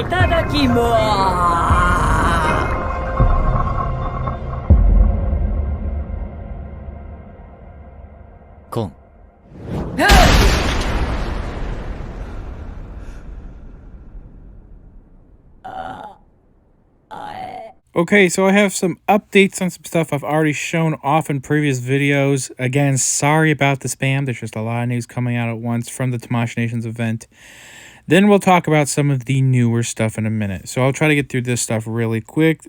ただきます。コン。Okay, so I have some updates on some stuff I've already shown off in previous videos. Again, sorry about the spam. There's just a lot of news coming out at once from the Tamashii Nations event. Then we'll talk about some of the newer stuff in a minute. So I'll try to get through this stuff really quick.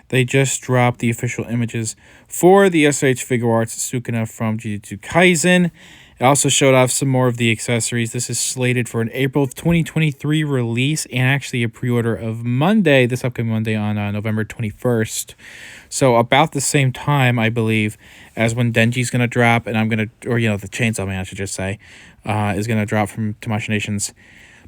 They just dropped the official images for the S.H.Figuarts Sukuna from Jujutsu Kaisen. It also showed off some more of the accessories. This is slated for an April of 2023 release and actually a pre-order of Monday, this upcoming Monday on November 21st. So about the same time, I believe, as when Denji's going to drop, and I'm going to, or, you know, the Chainsaw Man, I should just say, is going to drop from Tamashii Nations.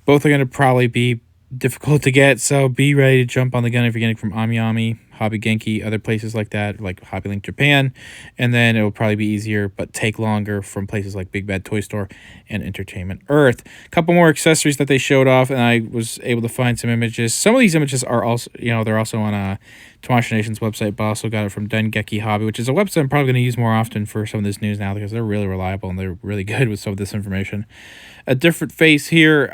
Both are going to probably be difficult to get, so be ready to jump on the gun if you're getting from Ami, Hobby Genki, other places like that, like Hobby Link Japan. And then it will probably be easier, but take longer from places like Big Bad Toy Store and Entertainment Earth. A couple more accessories that they showed off, and I was able to find some images. Some of these images are also, you know, they're also on Tamashii Nations website, but I also got it from Dengeki Hobby, which is a website I'm probably going to use more often for some of this news now because they're really reliable and they're really good with some of this information. A different face here.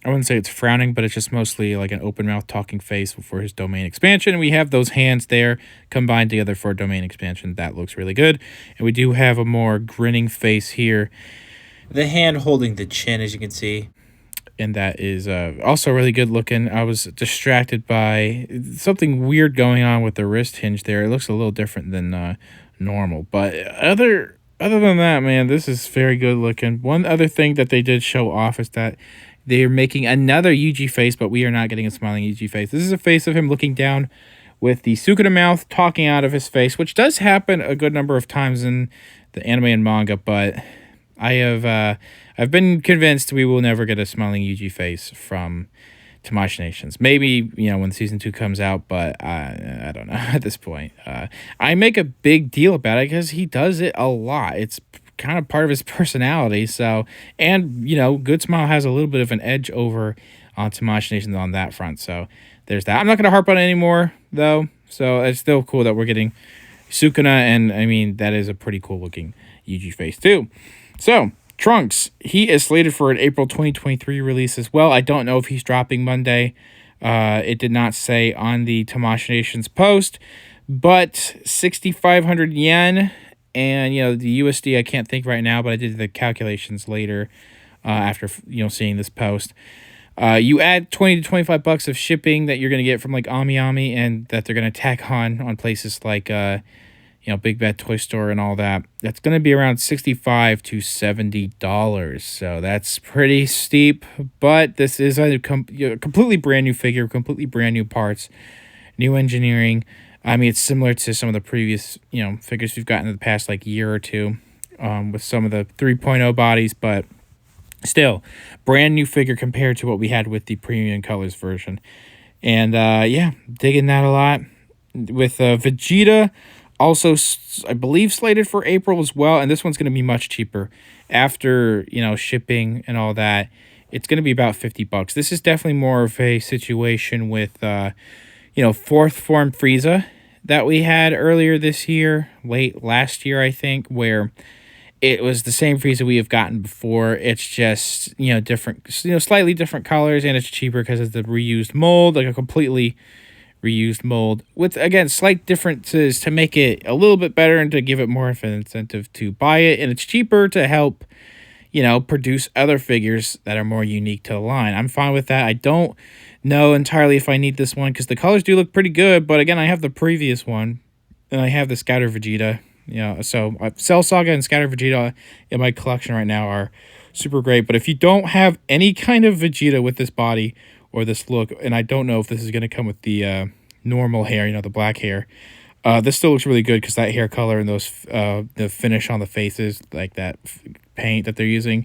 I wouldn't say it's frowning, but it's just mostly like an open mouth talking face for his domain expansion. We have those hands there combined together for a domain expansion. That looks really good. And we do have a more grinning face here. The hand holding the chin, as you can see. And that is also really good looking. I was distracted by something weird going on with the wrist hinge there. It looks a little different than normal. But other than that, man, this is very good looking. One other thing that they did show off is that they're making another Yuji face, but we are not getting a smiling Yuji face. This is a face of him looking down with the Sukuna mouth talking out of his face, which does happen a good number of times in the anime and manga, but I've been convinced we will never get a smiling Yuji face from Tamashii Nations. Maybe, you know, when season 2 comes out, but I don't know at this point. I make a big deal about it because he does it a lot. It's kind of part of his personality. So, and, you know, Good Smile has a little bit of an edge over on Tamashii Nations on that front. So there's that. I'm not going to harp on it anymore, though. So it's still cool that we're getting Sukuna, and I mean, that is a pretty cool looking Yuji face too. So Trunks, he is slated for an April 2023 release as well. I don't know if he's dropping Monday. It did not say on the Tamashii Nations post, but 6,500 yen. And, you know, the USD, I can't think right now, but I did the calculations later after, you know, seeing this post. You add 20 to $25 of shipping that you're going to get from, like, Ami, and that they're going to tack on places like, you know, Big Bad Toy Store and all that. That's going to be around $65 to $70. So that's pretty steep. But this is a completely brand new figure, completely brand new parts, new engineering. I mean, it's similar to some of the previous, you know, figures we've gotten in the past, like, year or two with some of the 3.0 bodies, but still, brand new figure compared to what we had with the Premium Colors version. And, yeah, digging that a lot. With Vegeta, also, I believe, slated for April as well, and this one's going to be much cheaper. After, you know, shipping and all that, it's going to be about $50. This is definitely more of a situation with, you know, fourth form Frieza that we had earlier this year, late last year, I think, where it was the same Frieza we have gotten before. It's just, you know, different, you know, slightly different colors, and it's cheaper because it's the reused mold, like a completely reused mold with, again, slight differences to make it a little bit better and to give it more of an incentive to buy it. And it's cheaper to help, you know, produce other figures that are more unique to the line. I'm fine with that. I don't know entirely if I need this one because the colors do look pretty good, but again, I have the previous one and I have the Scatter Vegeta, you know, so Cell Saga and Scatter Vegeta in my collection right now are super great. But if you don't have any kind of Vegeta with this body or this look, and I don't know if this is going to come with the normal hair, you know, the black hair, this still looks really good because that hair color and those the finish on the faces, like that paint that they're using,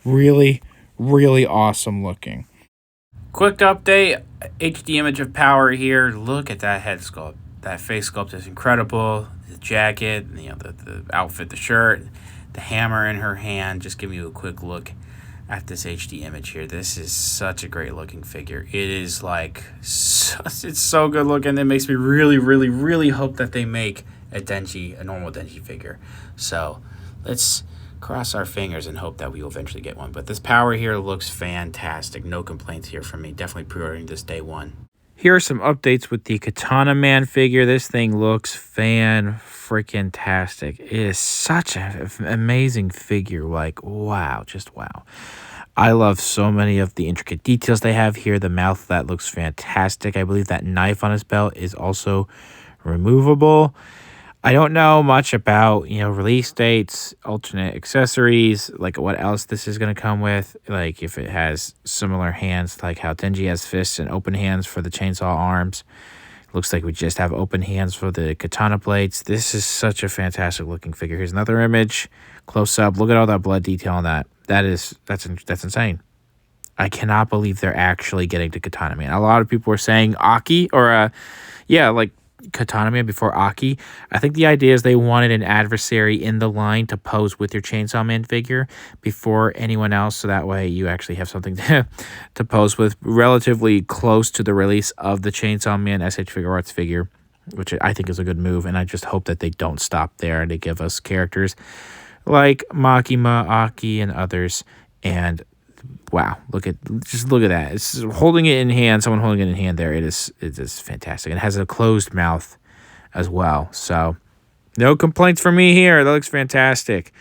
really, really awesome looking. Quick update, HD image of power here. Look at that head sculpt. That face sculpt is incredible. The jacket, you know, the outfit, the shirt, the hammer in her hand. Just give you a quick look at this HD image here. This is such a great looking figure. It is like, it's so good looking. It makes me really, really, really hope that they make a normal Denji figure. So let's cross our fingers and hope that we will eventually get one. But this power here looks fantastic. No complaints here from me. Definitely pre-ordering this day one. Here are some updates with the Katana Man figure. This thing looks fan-freaking-tastic. It is such an amazing figure. Like, wow, just wow. I love so many of the intricate details they have here. The mouth, that looks fantastic. I believe that knife on his belt is also removable. I don't know much about, release dates, alternate accessories, like what else this is going to come with. Like if it has similar hands, like how Denji has fists and open hands for the chainsaw arms. Looks like we just have open hands for the katana blades. This is such a fantastic looking figure. Here's another image, close up. Look at all that blood detail on that. That's insane. I cannot believe they're actually getting to Katana Man. A lot of people were saying Aki or like Katana Man before Aki. I think the idea is they wanted an adversary in the line to pose with your Chainsaw Man figure before anyone else, so that way you actually have something to pose with relatively close to the release of the Chainsaw Man S.H.Figuarts figure, which I think is a good move, and I just hope that they don't stop there and they give us characters like Makima, Aki, and others. And wow, look at that. It's holding it in hand, someone holding it in hand there. It is fantastic. It has a closed mouth as well. So no complaints from me here. That looks fantastic.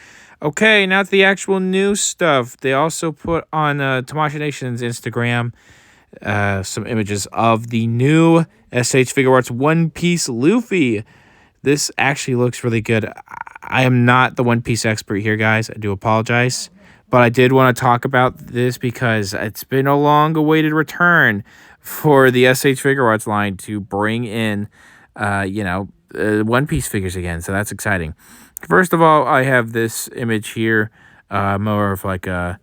Okay, now to the actual new stuff. They also put on Tamashii Nations Instagram some images of the new S.H.Figuarts One Piece Luffy. This actually looks really good. I am not the One Piece expert here, guys. I do apologize. But I did want to talk about this because it's been a long-awaited return for the S.H.Figuarts line to bring in, One Piece figures again. So that's exciting. First of all, I have this image here, more of like a...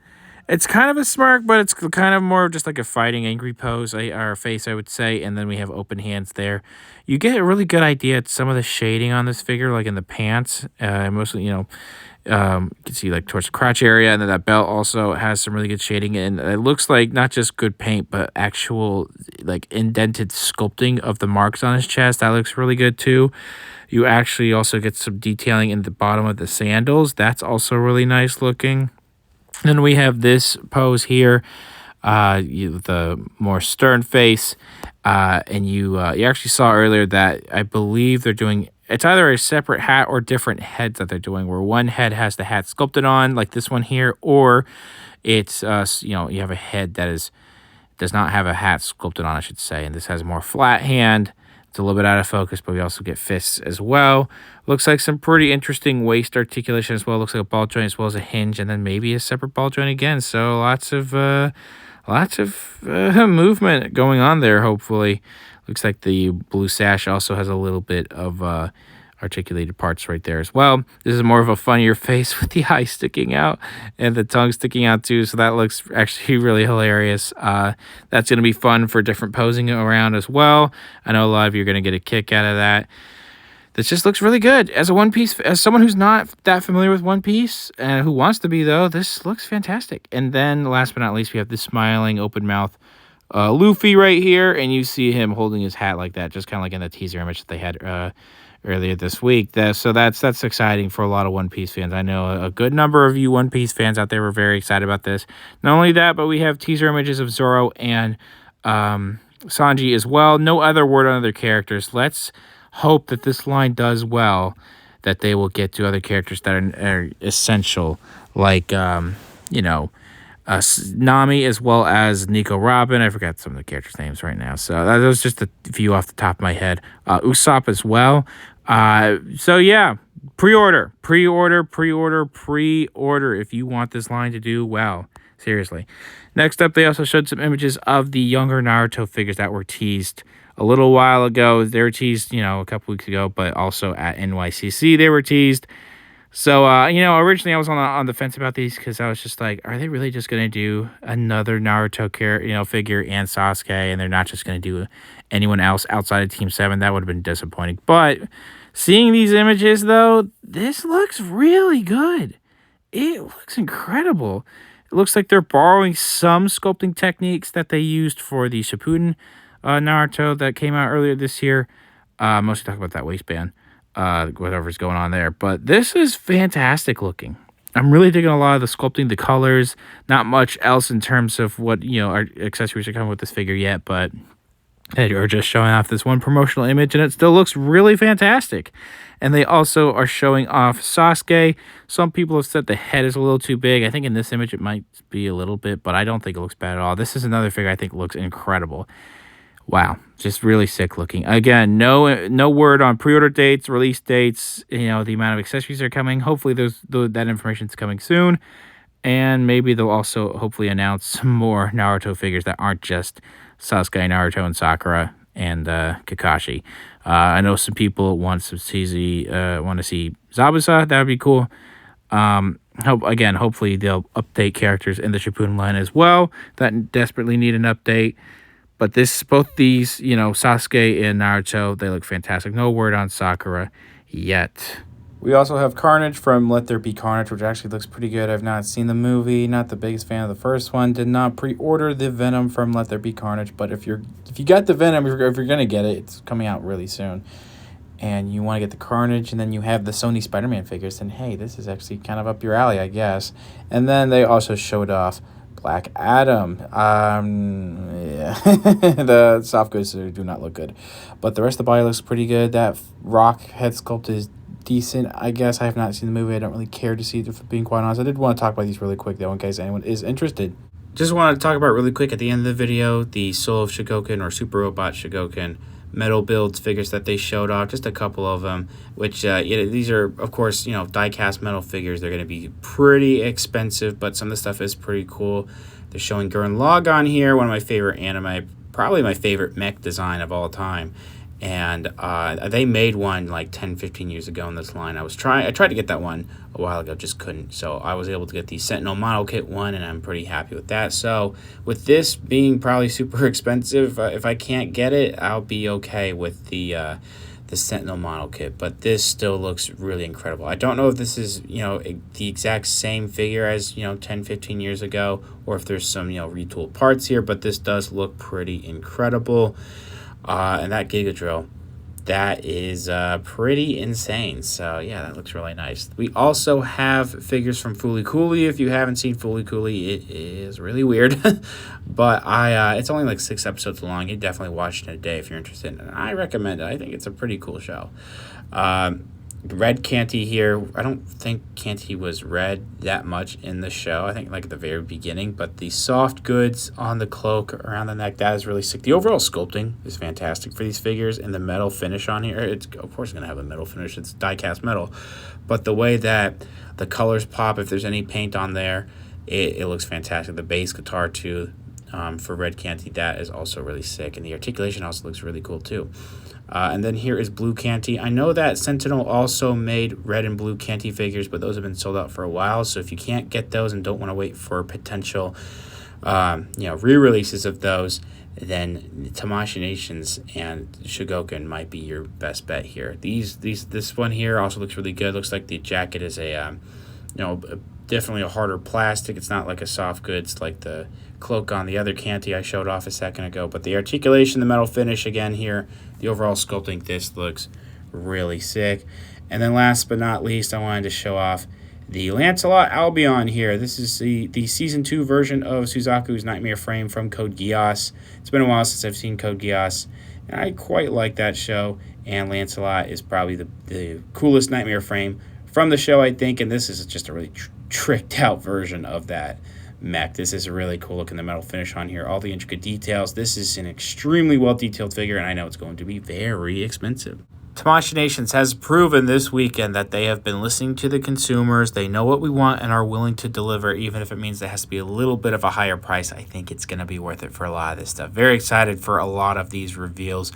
It's kind of a smirk, but it's kind of more just like a fighting angry pose, or face, I would say. And then we have open hands there. You get a really good idea at some of the shading on this figure, like in the pants. Mostly, you can see like towards the crotch area, and then that belt also has some really good shading. And it looks like not just good paint, but actual like indented sculpting of the marks on his chest. That looks really good too. You actually also get some detailing in the bottom of the sandals. That's also really nice looking. Then we have this pose here, the more stern face, and you actually saw earlier that I believe they're doing, it's either a separate hat or different heads that they're doing, where one head has the hat sculpted on, like this one here, or it's, you have a head that does not have a hat sculpted on, I should say, and this has a more flat hand. It's a little bit out of focus, but we also get fists as well. Looks like some pretty interesting waist articulation as well. Looks like a ball joint as well as a hinge, and then maybe a separate ball joint again. So lots of movement going on there, hopefully. Looks like the blue sash also has a little bit of articulated parts right there as well. This is more of a funnier face with the eye sticking out and the tongue sticking out too, so that looks actually really hilarious. That's going to be fun for different posing around as well. I know a lot of you are going to get a kick out of that. This just looks really good. As someone who's not that familiar with One Piece, and who wants to be though, this looks fantastic. And then last but not least, we have this smiling open mouth Luffy right here, and you see him holding his hat like that, just kind of like in the teaser image that they had earlier this week. So that's exciting for a lot of One Piece fans. I know a good number of you One Piece fans out there were very excited about this. Not only that, but we have teaser images of Zoro and Sanji as well. No other word on other characters. Let's hope that this line does well, that they will get to other characters that are essential, like Nami as well as Nico Robin. I forgot some of the characters' names right now, so that was just a few off the top of my head. Usopp as well. So yeah, pre-order if you want this line to do well. Seriously. Next up, they also showed some images of the younger Naruto figures that were teased a little while ago. They were teased, a couple weeks ago, but also at NYCC they were teased. So, originally I was on the fence about these because I was just like, are they really just going to do another Naruto figure and Sasuke, and they're not just going to do anyone else outside of Team 7? That would have been disappointing. But seeing these images, though, this looks really good. It looks incredible. It looks like they're borrowing some sculpting techniques that they used for the Shippuden Naruto that came out earlier this year. Mostly talk about that waistband, whatever's going on there. But this is fantastic looking. I'm really digging a lot of the sculpting, the colors. Not much else in terms of what, our accessories are coming with this figure yet, but they are just showing off this one promotional image, and it still looks really fantastic. And they also are showing off Sasuke. Some people have said the head is a little too big. I think in this image it might be a little bit, but I don't think it looks bad at all. This is another figure I think looks incredible. Wow, just really sick looking. Again, no word on pre-order dates, release dates, the amount of accessories are coming. Hopefully that information is coming soon. And maybe they'll also hopefully announce some more Naruto figures that aren't just Sasuke, Naruto, and Sakura and Kakashi. I know some people want to see Zabuza. That would be cool. Hopefully they'll update characters in the Shippuden line as well that desperately need an update. But both these, Sasuke and Naruto, they look fantastic. No word on Sakura yet. We also have Carnage from Let There Be Carnage, which actually looks pretty good. I've not seen the movie, not the biggest fan of the first one. Did not pre-order the Venom from Let There Be Carnage, but if you got the Venom, if you're gonna get it, it's coming out really soon, and you want to get the Carnage, and then you have the Sony Spider-Man figures, then hey, this is actually kind of up your alley, I guess. And then they also showed off Black Adam. Yeah. The soft goods do not look good, but the rest of the body looks pretty good. That rock head sculpt is decent, I guess. I have not seen the movie. I don't really care to see it, if being quite honest. I did want to talk about these really quick, though, in case anyone is interested. Just wanted to talk about really quick at the end of the video, the Soul of Chogokin or Super Robot Chogokin metal builds figures that they showed off, just a couple of them, which these are, of course, die-cast metal figures. They're going to be pretty expensive, but some of the stuff is pretty cool. They're showing Gurren Lagann here, one of my favorite anime, probably my favorite mech design of all time. And they made one like 10, 15 years ago in this line. I tried to get that one a while ago, just couldn't. So I was able to get the Sentinel Model Kit one, and I'm pretty happy with that. So with this being probably super expensive, if I can't get it, I'll be okay with the Sentinel Model Kit. But this still looks really incredible. I don't know if this is, the exact same figure as, 10, 15 years ago, or if there's some, retooled parts here, but this does look pretty incredible. And that Giga Drill, that is pretty insane. So yeah, that looks really nice. We also have figures from Fooly Cooly. If you haven't seen Fooly Cooly, it is really weird. But it's only like 6 episodes long. You definitely watch it in a day if you're interested. And I recommend it. I think it's a pretty cool show. Red Canty here. I don't think Canty was red that much in the show. I think like at the very beginning, but the soft goods on the cloak around the neck, that is really sick. The overall sculpting is fantastic for these figures, and the metal finish on here, it's of course going to have a metal finish. It's die-cast metal, but the way that the colors pop, if there's any paint on there, it looks fantastic. The bass guitar too, for Red Canty, that is also really sick, and the articulation also looks really cool too. And then here is Blue Canty. I know that Sentinel also made red and blue Canty figures, but those have been sold out for a while. So if you can't get those and don't want to wait for potential, re-releases of those, then Tamashii Nations and Chogokin might be your best bet here. This one here also looks really good. Looks like the jacket is definitely a harder plastic. It's not like a soft goods like the cloak on the other Canty I showed off a second ago. But the articulation, the metal finish again here, the overall sculpting, this looks really sick. And then last but not least, I wanted to show off the Lancelot Albion here. This is the Season 2 version of Suzaku's Nightmare Frame from Code Geass. It's been a while since I've seen Code Geass, and I quite like that show. And Lancelot is probably the coolest Nightmare Frame from the show, I think. And this is just a really tricked out version of that mech. This is a really cool look in the metal finish on here. All the intricate details. This is an extremely well-detailed figure, and I know it's going to be very expensive. Tamashii Nations has proven this weekend that they have been listening to the consumers. They know what we want and are willing to deliver, even if it means there has to be a little bit of a higher price. I think it's going to be worth it for a lot of this stuff. Very excited for a lot of these reveals.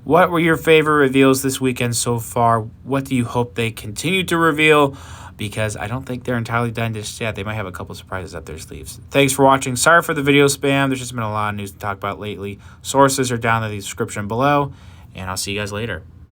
What were your favorite reveals this weekend so far? What do you hope they continue to reveal? Because I don't think they're entirely done just yet. They might have a couple surprises up their sleeves. Thanks for watching. Sorry for the video spam. There's just been a lot of news to talk about lately. Sources are down in the description below, and I'll see you guys later.